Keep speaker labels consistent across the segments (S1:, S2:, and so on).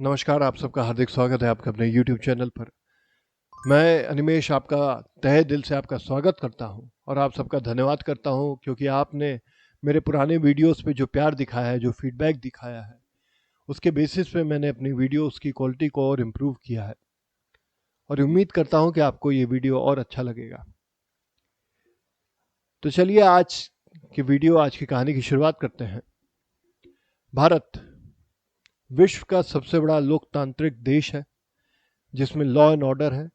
S1: नमस्कार, आप सबका हार्दिक स्वागत है आपके अपने YouTube चैनल पर। मैं अनिमेश आपका तहे दिल से आपका स्वागत करता हूं और आप सबका धन्यवाद करता हूं क्योंकि आपने मेरे पुराने वीडियोस पे जो प्यार दिखाया है, जो फीडबैक दिखाया है, उसके बेसिस पे मैंने अपनी वीडियोस की क्वालिटी को और इम्प्रूव किया है और उम्मीद करता हूं कि आपको ये वीडियो और अच्छा लगेगा। तो चलिए आज की कहानी की शुरुआत करते हैं। भारत विश्व का सबसे बड़ा लोकतांत्रिक देश है जिसमें लॉ एंड ऑर्डर है।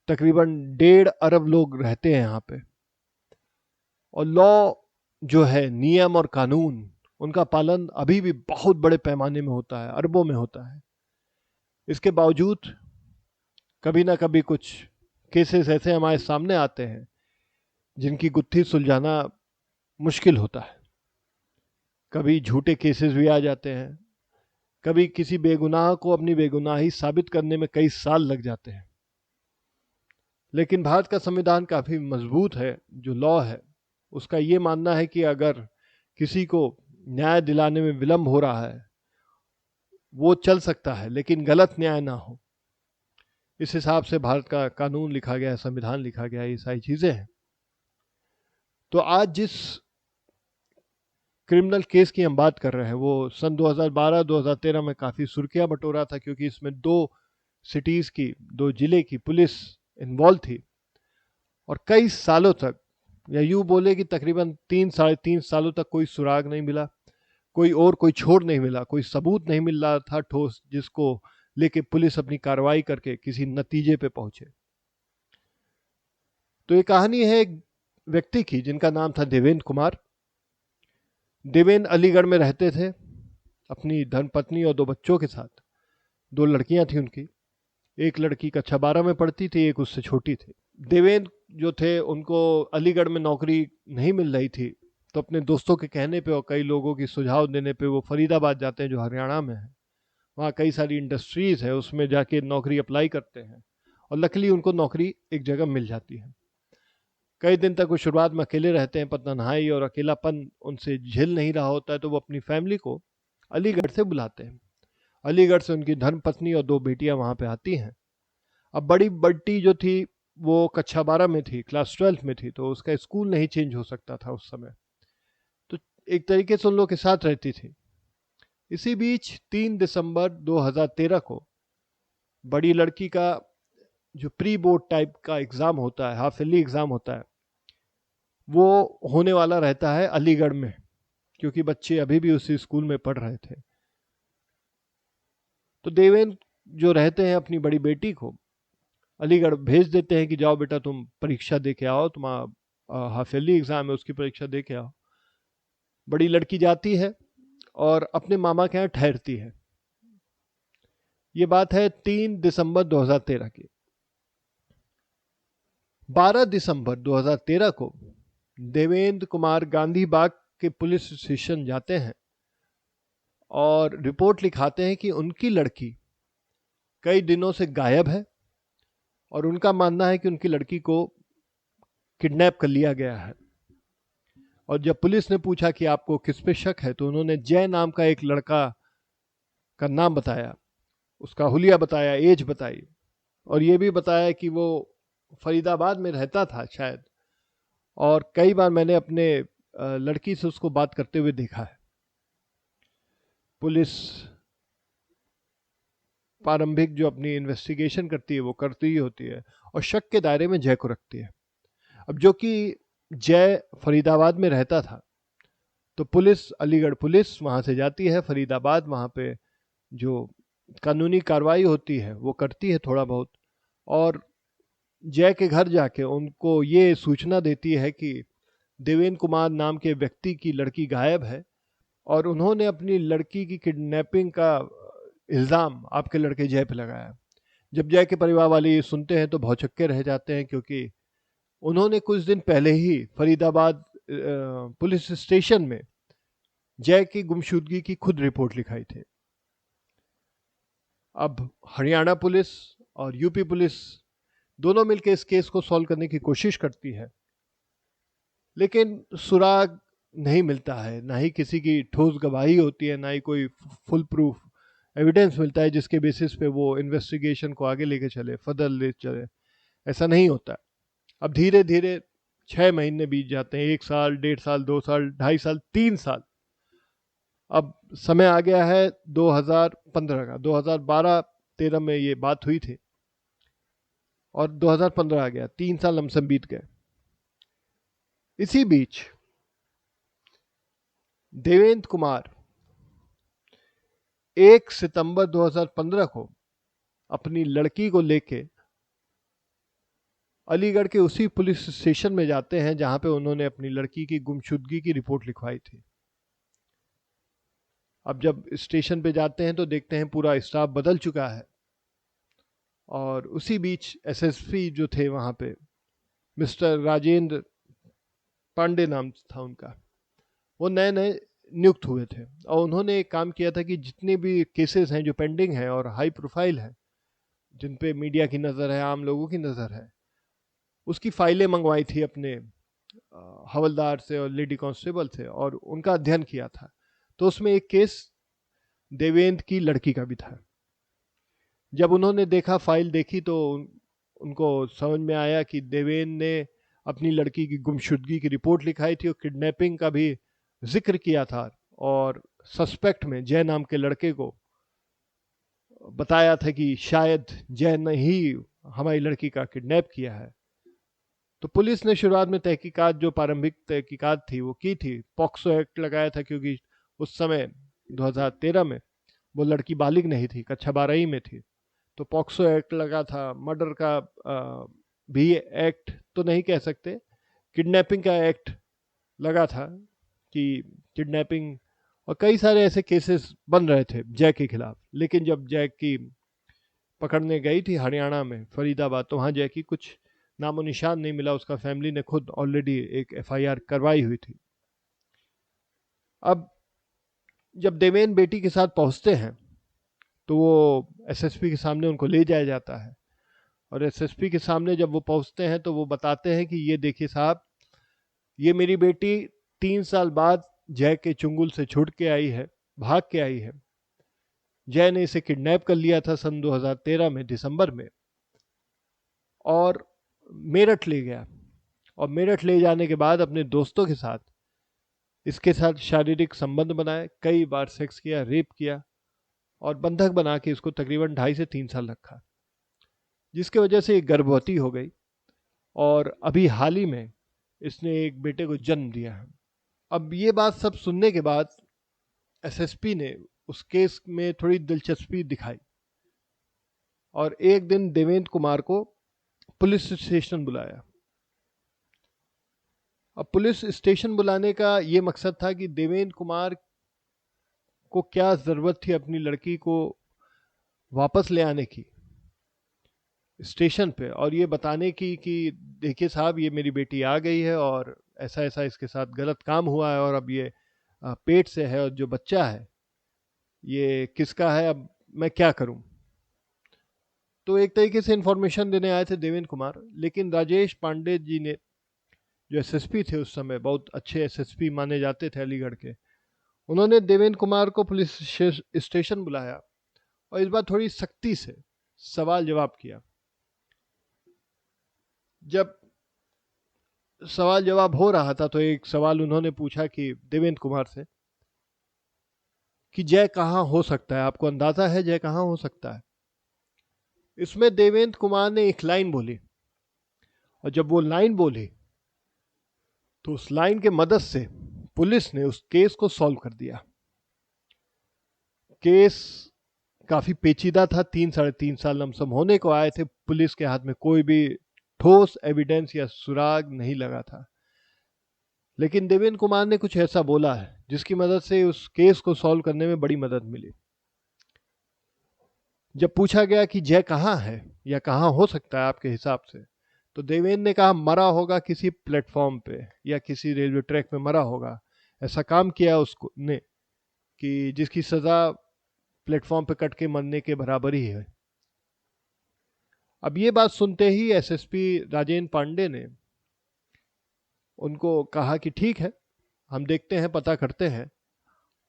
S1: तकरीबन 1.5 अरब लोग रहते हैं यहाँ पे और लॉ जो है, नियम और कानून, उनका पालन अभी भी बहुत बड़े पैमाने में होता है, अरबों में होता है। इसके बावजूद कभी ना कभी कुछ केसेस ऐसे हमारे सामने आते हैं जिनकी गुत्थी सुलझाना मुश्किल होता है। कभी झूठे केसेस भी आ जाते हैं, कभी किसी बेगुनाह को अपनी बेगुनाही साबित करने में कई साल लग जाते हैं। लेकिन भारत का संविधान काफ़ी मजबूत है। जो लॉ है उसका ये मानना है कि अगर किसी को न्याय दिलाने में विलंब हो रहा है वो चल सकता है, लेकिन गलत न्याय ना हो। इस हिसाब से भारत का कानून लिखा गया है, संविधान लिखा गया है, ये सारी चीज़ें हैं। तो आज जिस क्रिमिनल केस की हम बात कर रहे हैं वो सन 2012-2013 में काफ़ी सुर्खियां बटोरा था क्योंकि इसमें दो जिले की पुलिस इन्वॉल्व थी और कई सालों तक, या यूं बोले कि तकरीबन 3 साढ़े 3 सालों तक कोई सुराग नहीं मिला, कोई छोर नहीं मिला, कोई सबूत नहीं मिल रहा था ठोस जिसको लेके पुलिस अपनी कार्रवाई करके किसी नतीजे पे पहुंचे। तो ये कहानी है एक व्यक्ति की जिनका नाम था देवेंद्र कुमार। देवेंद्र अलीगढ़ में रहते थे अपनी धर्मपत्नी और 2 बच्चों के साथ। 2 लड़कियां थी उनकी। एक लड़की कक्षा 12 में पढ़ती थी, एक उससे छोटी थी। देवेंद्र जो थे उनको अलीगढ़ में नौकरी नहीं मिल रही थी, तो अपने दोस्तों के कहने पे और कई लोगों की सुझाव देने पे वो फरीदाबाद जाते हैं जो हरियाणा में है। वहाँ कई सारी इंडस्ट्रीज है, उसमें जाके नौकरी अप्लाई करते हैं और लकीली उनको नौकरी एक जगह मिल जाती है। कई दिन तक वो शुरुआत में अकेले रहते हैं, पर तन्हाई और अकेलापन उनसे झेल नहीं रहा होता है तो वो अपनी फैमिली को अलीगढ़ से बुलाते हैं। अलीगढ़ से उनकी धर्मपत्नी और 2 बेटियां वहाँ पे आती हैं। अब बड़ी बेटी जो थी वो कक्षा 12 में थी, क्लास 12 में थी, तो उसका स्कूल नहीं चेंज हो सकता था उस समय, तो एक तरीके से उन लोग के साथ रहती थी। इसी बीच 3 दिसंबर 2013 को बड़ी लड़की का जो प्री बोर्ड टाइप का एग्ज़ाम होता है, हाफ ईयरली एग्ज़ाम होता है, वो होने वाला रहता है अलीगढ़ में, क्योंकि बच्चे अभी भी उसी स्कूल में पढ़ रहे थे। तो देवेंद्र जो रहते हैं अपनी बड़ी बेटी को अलीगढ़ भेज देते हैं कि जाओ बेटा तुम परीक्षा दे के आओ, तुम्हारा हाफ ईयरली एग्ज़ाम है उसकी परीक्षा दे के आओ। बड़ी लड़की जाती है और अपने मामा के यहाँ ठहरती है। ये बात है 3 दिसंबर 2013 की। 12 दिसंबर 2013 को देवेंद्र कुमार गांधी बाग के पुलिस स्टेशन जाते हैं और रिपोर्ट लिखाते हैं कि उनकी लड़की कई दिनों से गायब है और उनका मानना है कि उनकी लड़की को किडनैप कर लिया गया है। और जब पुलिस ने पूछा कि आपको किस पे शक है, तो उन्होंने जय नाम का एक लड़का का नाम बताया, उसका हुलिया बताया, एज बताई और ये भी बताया कि वो फरीदाबाद में रहता था शायद, और कई बार मैंने अपने लड़की से उसको बात करते हुए देखा है। पुलिस प्रारंभिक जो अपनी इन्वेस्टिगेशन करती है वो करती ही होती है और शक के दायरे में जय को रखती है। अब जो कि जय फरीदाबाद में रहता था, तो पुलिस, अलीगढ़ पुलिस वहाँ से जाती है फरीदाबाद, वहाँ पे जो कानूनी कार्रवाई होती है वो करती है थोड़ा बहुत, और जय के घर जाके उनको ये सूचना देती है कि देवेंद्र कुमार नाम के व्यक्ति की लड़की गायब है और उन्होंने अपनी लड़की की किडनैपिंग का इल्ज़ाम आपके लड़के जय पे लगाया। जब जय के परिवार वाले ये सुनते हैं तो भौचक्के रह जाते हैं, क्योंकि उन्होंने कुछ दिन पहले ही फरीदाबाद पुलिस स्टेशन में जय की गुमशुदगी की खुद रिपोर्ट लिखाई थी। अब हरियाणा पुलिस और यूपी पुलिस दोनों मिलकर इस केस को सॉल्व करने की कोशिश करती है, लेकिन सुराग नहीं मिलता है, ना ही किसी की ठोस गवाही होती है, ना ही कोई फुल प्रूफ एविडेंस मिलता है जिसके बेसिस पे वो इन्वेस्टिगेशन को आगे लेके चले, फर्दर ले चले। ऐसा नहीं होता। अब धीरे धीरे 6 महीने बीत जाते हैं, 1 साल, 1.5 साल, 2 साल, 2.5 साल, 3 साल। अब समय आ गया है 2015 का। 2012-13 में ये बात हुई थी और 2015 आ गया, 3 साल लमसम बीत गए। इसी बीच देवेंद्र कुमार 1 सितंबर 2015 को अपनी लड़की को लेके अलीगढ़ के उसी पुलिस स्टेशन में जाते हैं जहां पे उन्होंने अपनी लड़की की गुमशुदगी की रिपोर्ट लिखवाई थी। अब जब स्टेशन पे जाते हैं तो देखते हैं पूरा स्टाफ बदल चुका है और उसी बीच एसएसपी जो थे वहां पे, मिस्टर राजेंद्र पांडे नाम था उनका, वो नए नए नियुक्त हुए थे और उन्होंने एक काम किया था कि जितने भी केसेस हैं जो पेंडिंग हैं और हाई प्रोफाइल हैं, जिन पे मीडिया की नज़र है, आम लोगों की नज़र है, उसकी फाइलें मंगवाई थी अपने हवलदार से और लेडी कांस्टेबल से और उनका अध्ययन किया था। तो उसमें एक केस देवेंद्र की लड़की का भी था। जब उन्होंने देखा, फाइल देखी, तो उनको समझ में आया कि देवेंद्र ने अपनी लड़की की गुमशुदगी की रिपोर्ट लिखाई थी और किडनैपिंग का भी जिक्र किया था और सस्पेक्ट में जय नाम के लड़के को बताया था कि शायद जय ने ही हमारी लड़की का किडनैप किया है। तो पुलिस ने शुरुआत में तहकीकात, जो प्रारंभिक तहकीकात थी वो की थी, पॉक्सो एक्ट लगाया था क्योंकि उस समय 2013 में वो लड़की बालिग नहीं थी, कक्षा 12वीं में थी। तो पॉक्सो एक्ट लगा था, मर्डर का भी एक्ट तो नहीं कह सकते, किडनैपिंग का एक्ट लगा था कि किडनैपिंग, और कई सारे ऐसे केसेस बन रहे थे जय के खिलाफ। लेकिन जब जय की पकड़ने गई थी हरियाणा में फरीदाबाद, तो वहाँ जय की कुछ नामो निशान नहीं मिला। उसका फैमिली ने खुद ऑलरेडी एक एफआईआर करवाई हुई थी। अब जब देवेंद्र बेटी के साथ पहुंचते हैं तो वो एसएसपी के सामने उनको ले जाया जाता है और एसएसपी के सामने जब वो पहुंचते हैं तो वो बताते हैं कि ये देखिए साहब, ये मेरी बेटी 3 साल बाद जय के चुंगल से छूट के आई है, भाग के आई है। जय ने इसे किडनैप कर लिया था सन 2013 में दिसंबर में और मेरठ ले गया, और मेरठ ले जाने के बाद अपने दोस्तों के साथ इसके साथ शारीरिक संबंध बनाए, कई बार सेक्स किया, रेप किया और बंधक बना के इसको तकरीबन 2.5 से 3 साल रखा, जिसकी वजह से ये गर्भवती हो गई और अभी हाल ही में इसने एक बेटे को जन्म दिया है। अब ये बात सब सुनने के बाद एसएसपी ने उस केस में थोड़ी दिलचस्पी दिखाई और एक दिन देवेंद्र कुमार को पुलिस स्टेशन बुलाया। अब पुलिस स्टेशन बुलाने का ये मकसद था कि देवेंद्र कुमार को क्या ज़रूरत थी अपनी लड़की को वापस ले आने की स्टेशन पे, और ये बताने की कि देखिए साहब, ये मेरी बेटी आ गई है और ऐसा ऐसा इसके साथ गलत काम हुआ है और अब ये पेट से है और जो बच्चा है ये किसका है, अब मैं क्या करूं। तो एक तरीके से इंफॉर्मेशन देने आए थे देवेंद्र कुमार, लेकिन राजेश पांडे जी ने, जो एसएसपी थे उस समय, बहुत अच्छे एसएसपी माने जाते थे अलीगढ़ के, उन्होंने देवेंद्र कुमार को पुलिस स्टेशन बुलाया और इस बार थोड़ी सख्ती से सवाल जवाब किया। जब सवाल जवाब हो रहा था तो एक सवाल उन्होंने पूछा कि देवेंद्र कुमार से कि जय कहाँ हो सकता है, आपको अंदाजा है जय कहाँ हो सकता है। इसमें देवेंद्र कुमार ने एक लाइन बोली और जब वो लाइन बोली तो उस लाइन के मदद से पुलिस ने उस केस को सॉल्व कर दिया। केस काफी पेचीदा था, 3-3.5 साल लमसम होने को आए थे, पुलिस के हाथ में कोई भी ठोस एविडेंस या सुराग नहीं लगा था, लेकिन देवेंद्र कुमार ने कुछ ऐसा बोला है जिसकी मदद से उस केस को सॉल्व करने में बड़ी मदद मिली। जब पूछा गया कि जय कहाँ है या कहाँ हो सकता है आपके हिसाब से, तो देवेंद्र ने कहा मरा होगा किसी प्लेटफॉर्म पे या किसी रेलवे ट्रैक पे मरा होगा, ऐसा काम किया उसको ने कि जिसकी सजा प्लेटफॉर्म पे कट के मरने के बराबर ही है। अब ये बात सुनते ही एसएसपी राजेंद्र पांडे ने उनको कहा कि ठीक है, हम देखते हैं, पता करते हैं,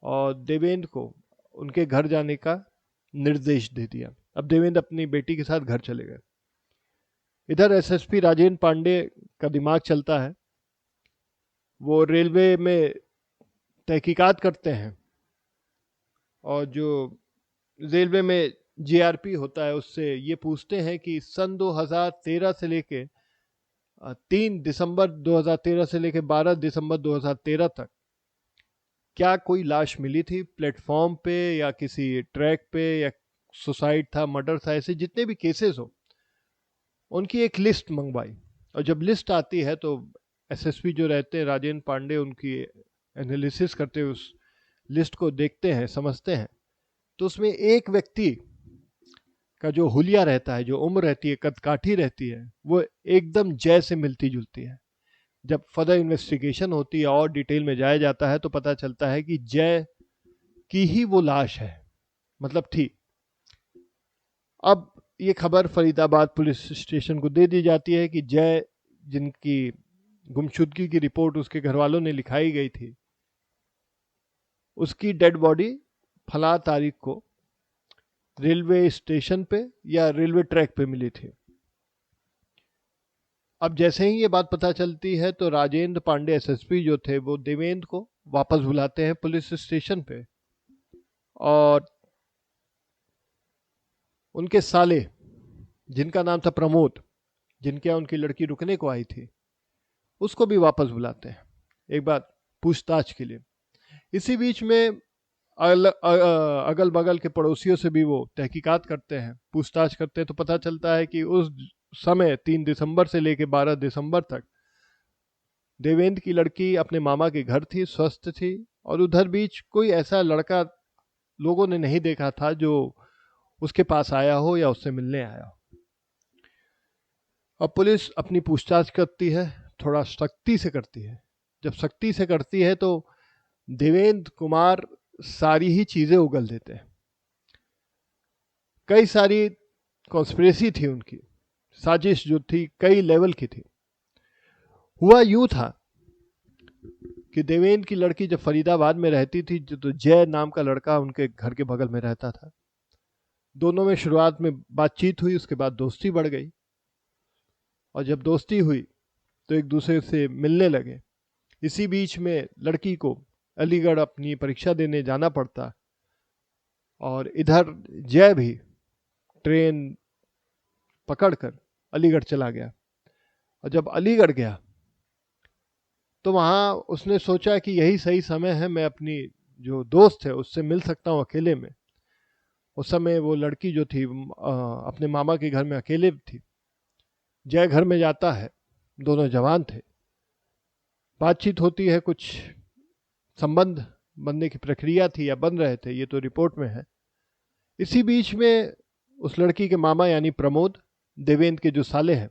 S1: और देवेंद्र को उनके घर जाने का निर्देश दे दिया। अब देवेंद्र अपनी बेटी के साथ घर चले गए। इधर एसएसपी राजेंद्र पांडे का दिमाग चलता है, वो रेलवे में तहकीकात करते हैं और जो रेलवे में जीआरपी होता है उससे ये पूछते हैं कि सन 2013 से लेके 3 दिसंबर 2013 से लेके 12 दिसंबर 2013 तक क्या कोई लाश मिली थी प्लेटफॉर्म पे या किसी ट्रैक पे, या सुसाइड था, मर्डर था, ऐसे जितने भी केसेस हो उनकी एक लिस्ट मंगवाई। और जब लिस्ट आती है तो एसएसपी जो रहते हैं राजेंद्र पांडे उनकी एनालिसिस करते हुए उस लिस्ट को देखते हैं, समझते हैं, तो उसमें एक व्यक्ति का जो हुलिया रहता है, जो उम्र रहती है, कदकाठी रहती है, वो एकदम जय से मिलती जुलती है। जब फर्दर इन्वेस्टिगेशन होती है और डिटेल में जाया जाता है तो पता चलता है कि जय की ही वो लाश है, मतलब थी। अब ये खबर फरीदाबाद पुलिस स्टेशन को दे दी जाती है कि जय, जिनकी गुमशुदगी की रिपोर्ट उसके घर वालों ने लिखाई गई थी, उसकी डेड बॉडी फला तारीख को रेलवे स्टेशन पे या रेलवे ट्रैक पे मिली थी। अब जैसे ही ये बात पता चलती है तो राजेंद्र पांडे एसएसपी जो थे वो देवेंद्र को वापस बुलाते हैं पुलिस स्टेशन पे, और उनके साले जिनका नाम था प्रमोद, जिनके यहाँ उनकी लड़की रुकने को आई थी, उसको भी वापस बुलाते हैं एक बार पूछताछ के लिए। इसी बीच में अगल बगल के पड़ोसियों से भी वो तहकीकात करते हैं, पूछताछ करते हैं, तो पता चलता है कि उस समय 3 दिसंबर से लेकर 12 दिसंबर तक देवेंद्र की लड़की अपने मामा के घर थी, स्वस्थ थी, और उधर बीच कोई ऐसा लड़का लोगों ने नहीं देखा था जो उसके पास आया हो या उससे मिलने आया हो। अब पुलिस अपनी पूछताछ करती है, थोड़ा सख्ती से करती है। जब सख्ती से करती है तो देवेंद्र कुमार सारी ही चीजें उगल देते हैं। कई सारी कॉन्स्पिरेसी थी उनकी, साजिश जो थी कई लेवल की थी। हुआ यूं था कि देवेंद्र की लड़की जब फरीदाबाद में रहती थी तो जय नाम का लड़का उनके घर के बगल में रहता था। दोनों में शुरुआत में बातचीत हुई, उसके बाद दोस्ती बढ़ गई, और जब दोस्ती हुई तो एक दूसरे से मिलने लगे। इसी बीच में लड़की को अलीगढ़ अपनी परीक्षा देने जाना पड़ता, और इधर जय भी ट्रेन पकड़कर अलीगढ़ चला गया। और जब अलीगढ़ गया तो वहाँ उसने सोचा कि यही सही समय है, मैं अपनी जो दोस्त है उससे मिल सकता हूँ अकेले में। उस समय वो लड़की जो थी अपने मामा के घर में अकेले थी। जय घर में जाता है, दोनों जवान थे, बातचीत होती है, कुछ संबंध बनने की प्रक्रिया थी या बन रहे थे, ये तो रिपोर्ट में है। इसी बीच में उस लड़की के मामा यानी प्रमोद, देवेंद्र के जो साले हैं,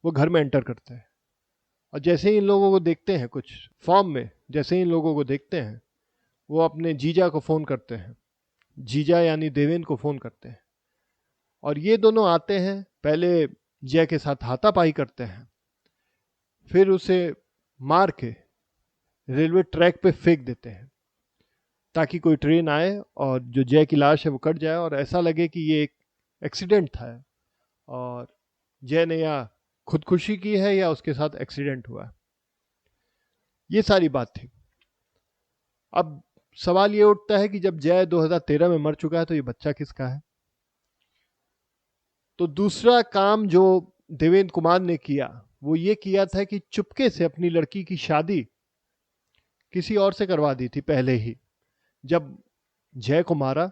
S1: वो घर में एंटर करते हैं, और जैसे ही इन लोगों को देखते हैं कुछ फॉर्म में, जैसे ही इन लोगों को देखते हैं वो अपने जीजा को फ़ोन करते हैं, जीजा यानी देवेंद्र को फ़ोन करते हैं, और ये दोनों आते हैं। पहले जय के साथ हाथापाई करते हैं, फिर उसे मार के रेलवे ट्रैक पे फेंक देते हैं ताकि कोई ट्रेन आए और जो जय की लाश है वो कट जाए और ऐसा लगे कि ये एक एक्सीडेंट था और जय ने या खुदकुशी की है या उसके साथ एक्सीडेंट हुआ। ये सारी बात थी। अब सवाल ये उठता है कि जब जय 2013 में मर चुका है तो ये बच्चा किसका है? तो दूसरा काम जो देवेंद्र कुमार ने किया वो ये किया था कि चुपके से अपनी लड़की की शादी किसी और से करवा दी थी पहले ही। जब जय को मारा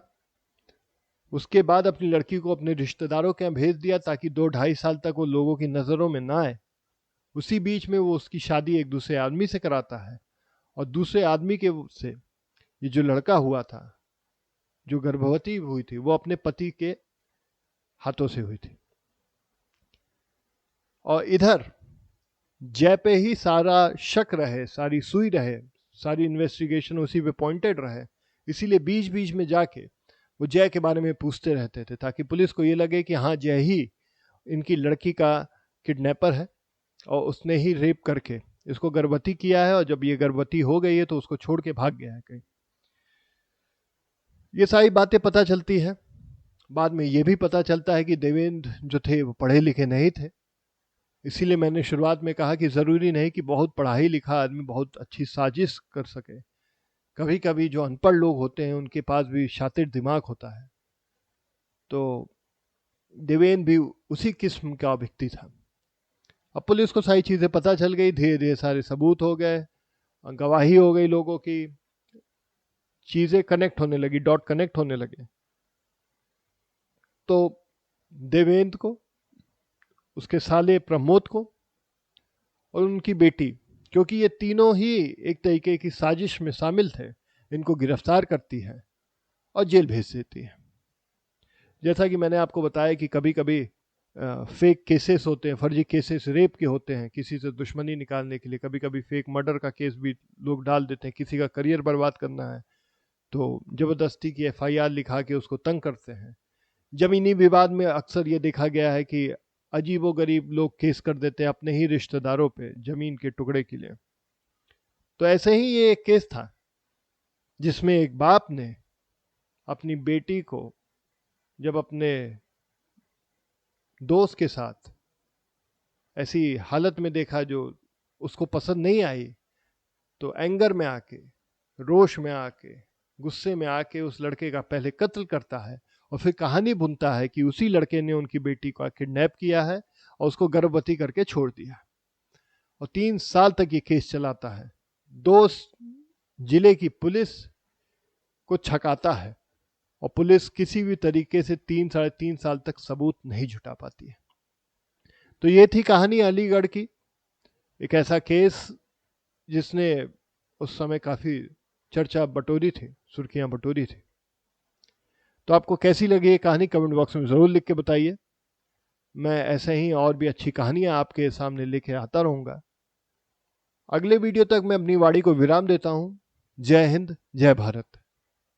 S1: उसके बाद अपनी लड़की को अपने रिश्तेदारों के यहाँ भेज दिया ताकि 2-2.5 साल तक वो लोगों की नज़रों में ना आए। उसी बीच में वो उसकी शादी एक दूसरे आदमी से कराता है, और दूसरे आदमी के से ये जो लड़का हुआ था, जो गर्भवती हुई थी, वो अपने पति के हाथों से हुई थी। और इधर जय पे ही सारा शक रहे, सारी सुई रहे, सारी इन्वेस्टिगेशन उसी पे पॉइंटेड रहे, इसीलिए बीच बीच में जाके वो जय के बारे में पूछते रहते थे ताकि पुलिस को ये लगे कि हाँ जय ही इनकी लड़की का किडनैपर है और उसने ही रेप करके इसको गर्भवती किया है, और जब ये गर्भवती हो गई है तो उसको छोड़ के भाग गया है कहीं। ये सारी बातें पता चलती है बाद में ये भी पता चलता है कि देवेंद्र जो थे वो पढ़े लिखे नहीं थे। इसीलिए मैंने शुरुआत में कहा कि ज़रूरी नहीं कि बहुत पढ़ाई लिखा आदमी बहुत अच्छी साजिश कर सके। कभी कभी जो अनपढ़ लोग होते हैं उनके पास भी शातिर दिमाग होता है। तो देवेंद्र भी उसी किस्म का व्यक्ति था। अब पुलिस को सारी चीज़ें पता चल गई, धीरे धीरे सारे सबूत हो गए, गवाही हो गई लोगों की, चीज़ें कनेक्ट होने लगी, डॉट कनेक्ट होने लगे। तो देवेंद्र को, उसके साले प्रमोद को और उनकी बेटी, क्योंकि ये तीनों ही एक तरीके की साजिश में शामिल थे, इनको गिरफ्तार करती है और जेल भेज देती है। जैसा कि मैंने आपको बताया कि कभी कभी फेक केसेस होते हैं, फर्जी केसेस रेप के होते हैं किसी से दुश्मनी निकालने के लिए। कभी कभी फेक मर्डर का केस भी लोग डाल देते हैं, किसी का करियर बर्बाद करना है तो ज़बरदस्ती की FIR लिखा के उसको तंग करते हैं। जमीनी विवाद में अक्सर ये देखा गया है कि अजीबो गरीब लोग केस कर देते हैं अपने ही रिश्तेदारों पे जमीन के टुकड़े के लिए। तो ऐसे ही ये एक केस था जिसमें एक बाप ने अपनी बेटी को जब अपने दोस्त के साथ ऐसी हालत में देखा जो उसको पसंद नहीं आई, तो एंगर में आके, रोष में आके, गुस्से में आके उस लड़के का पहले कत्ल करता है और फिर कहानी बुनता है कि उसी लड़के ने उनकी बेटी को किडनैप किया है और उसको गर्भवती करके छोड़ दिया। और 3 साल तक ये केस चलाता है। 2 जिले की पुलिस को छकाता है और पुलिस किसी भी तरीके से 3 साढ़े 3 साल तक सबूत नहीं जुटा पाती है। तो ये थी कहानी अलीगढ़ की, एक ऐसा केस जिसने उस समय काफ़ी चर्चा बटोरी थी, सुर्खियां बटोरी थी। तो आपको कैसी लगी ये कहानी कमेंट बॉक्स में ज़रूर लिख के बताइए। मैं ऐसे ही और भी अच्छी कहानियां आपके सामने लेके आता रहूँगा। अगले वीडियो तक मैं अपनी वाणी को विराम देता हूँ। जय हिंद, जय भारत।